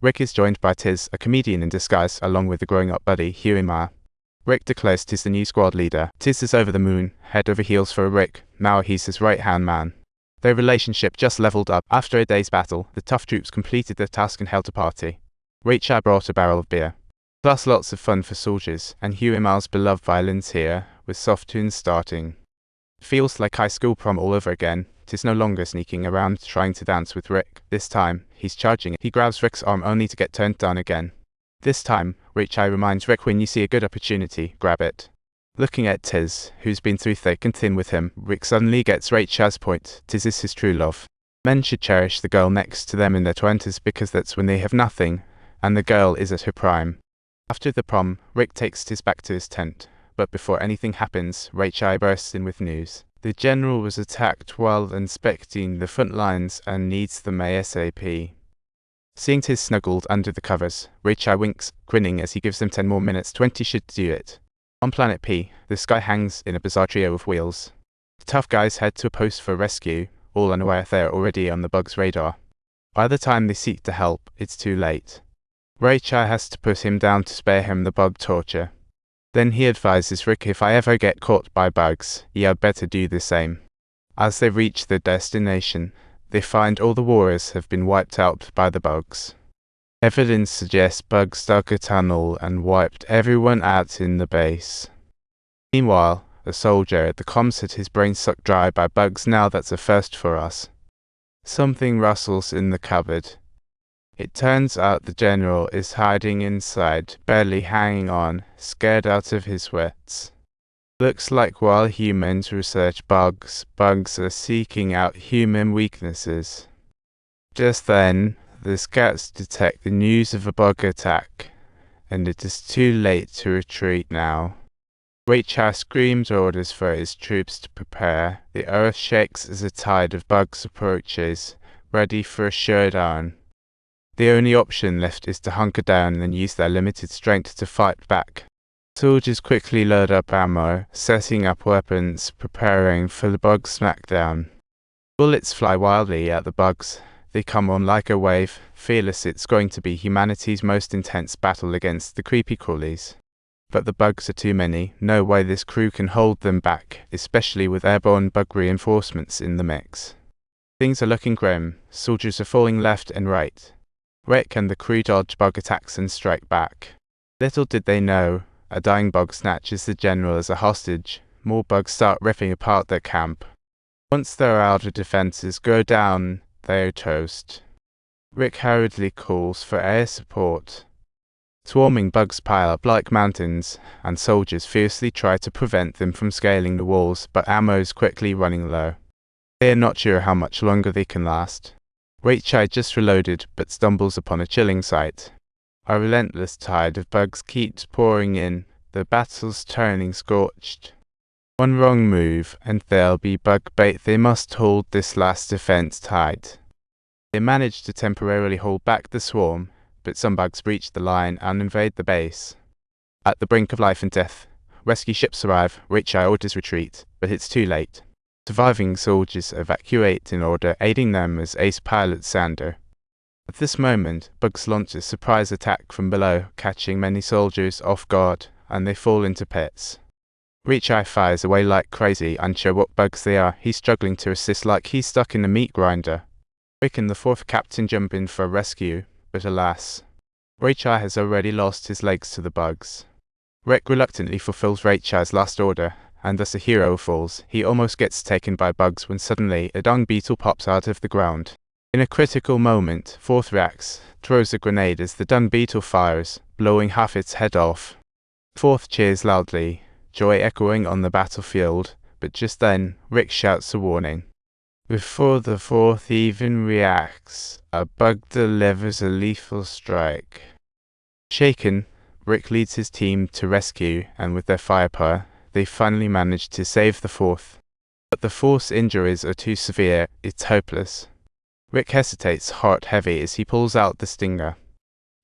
Rick is joined by Tiz, a comedian in disguise, along with the growing-up buddy, Huey Mauer. Rick declares Tiz the new squad leader. Tiz is over the moon, head over heels for Rick. Mauer he's his right-hand man. Their relationship just leveled up. After a day's battle, the tough troops completed their task and held a party. Weichai brought a barrel of beer. Plus lots of fun for soldiers, and Huey Mauer's beloved violins here, with soft tunes starting. Feels like high school prom all over again. Tiz no longer sneaking around trying to dance with Rick. This time, he's charging. He grabs Rick's arm only to get turned down again. This time, Weichai reminds Rick, when you see a good opportunity, grab it. Looking at Tiz, who's been through thick and thin with him, Rick suddenly gets Weichai's point. Tiz is his true love. Men should cherish the girl next to them in their 20s because that's when they have nothing, and the girl is at her prime. After the prom, Rick takes Tiz back to his tent. But before anything happens, Weichai bursts in with news. The general was attacked while inspecting the front lines and needs them ASAP. Seeing Tiz snuggled under the covers, Weichai winks, grinning as he gives them 10 more minutes. 20 should do it. On Planet P, the sky hangs in a bizarre trio of wheels. The tough guys head to a post for rescue, all unaware they're already on the bug's radar. By the time they seek to help, it's too late. Weichai has to put him down to spare him the bug torture. Then he advises Rick, if I ever get caught by bugs, I'd better do the same. As they reach their destination, they find all the warriors have been wiped out by the bugs. Evidence suggests bugs dug a tunnel and wiped everyone out in the base. Meanwhile, a soldier at the comms had his brain sucked dry by bugs. Now that's a first for us. Something rustles in the cupboard. It turns out the general is hiding inside, barely hanging on, scared out of his wits. Looks like while humans research bugs, bugs are seeking out human weaknesses. Just then, the scouts detect the news of a bug attack, and it is too late to retreat now. Weichai screams orders for his troops to prepare. The earth shakes as a tide of bugs approaches, ready for a showdown. The only option left is to hunker down and use their limited strength to fight back. Soldiers quickly load up ammo, setting up weapons, preparing for the bug smackdown. Bullets fly wildly at the bugs. They come on like a wave, fearless. It's going to be humanity's most intense battle against the creepy crawlies. But the bugs are too many. No way this crew can hold them back, especially with airborne bug reinforcements in the mix. Things are looking grim. Soldiers are falling left and right. Rick and the crew dodge bug attacks and strike back. Little did they know, a dying bug snatches the general as a hostage. More bugs start ripping apart their camp. Once their outer defenses go down, they are toast. Rick hurriedly calls for air support. Swarming bugs pile up like mountains, and soldiers fiercely try to prevent them from scaling the walls, but ammo is quickly running low. They are not sure how much longer they can last. Weichai just reloaded, but stumbles upon a chilling sight. A relentless tide of bugs keeps pouring in, the battle's turning scorched. One wrong move, and they'll be bug bait. They must hold this last defense tight. They manage to temporarily hold back the swarm, but some bugs breach the line and invade the base. At the brink of life and death, rescue ships arrive. Weichai orders retreat, but it's too late. Surviving soldiers evacuate in order, aiding them as ace pilot Sander. At this moment, bugs launch a surprise attack from below, catching many soldiers off guard, and they fall into pits. Weichai fires away like crazy, unsure what bugs they are. He's struggling to assist like he's stuck in a meat grinder. Rick and the fourth captain jump in for a rescue, but alas, Weichai has already lost his legs to the bugs. Rick reluctantly fulfills Weichai's last order, and thus a hero falls. He almost gets taken by bugs when suddenly a dung beetle pops out of the ground. In a critical moment, Fourth reacts, throws a grenade as the dung beetle fires, blowing half its head off. Fourth cheers loudly, joy echoing on the battlefield, but just then, Rick shouts a warning. Before the fourth even reacts, a bug delivers a lethal strike. Shaken, Rick leads his team to rescue, and with their firepower, they finally manage to save the fourth. But the fourth's injuries are too severe, it's hopeless. Rick hesitates, heart heavy, as he pulls out the stinger.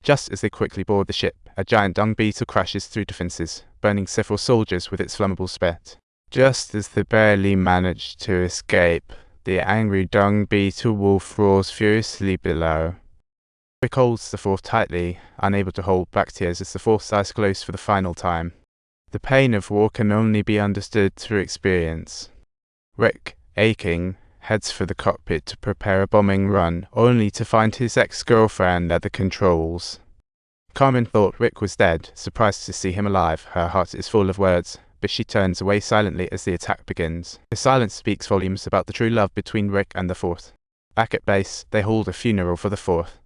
Just as they quickly board the ship, a giant dung beetle crashes through defenses, burning several soldiers with its flammable spit. Just as they barely manage to escape, the angry dung beetle wolf roars furiously below. Rick holds the fourth tightly, unable to hold back tears as the fourth eyes close for the final time. The pain of war can only be understood through experience. Rick, aching, heads for the cockpit to prepare a bombing run, only to find his ex-girlfriend at the controls. Carmen thought Rick was dead, surprised to see him alive. Her heart is full of words, but she turns away silently as the attack begins. The silence speaks volumes about the true love between Rick and the Fourth. Back at base, they hold a funeral for the Fourth.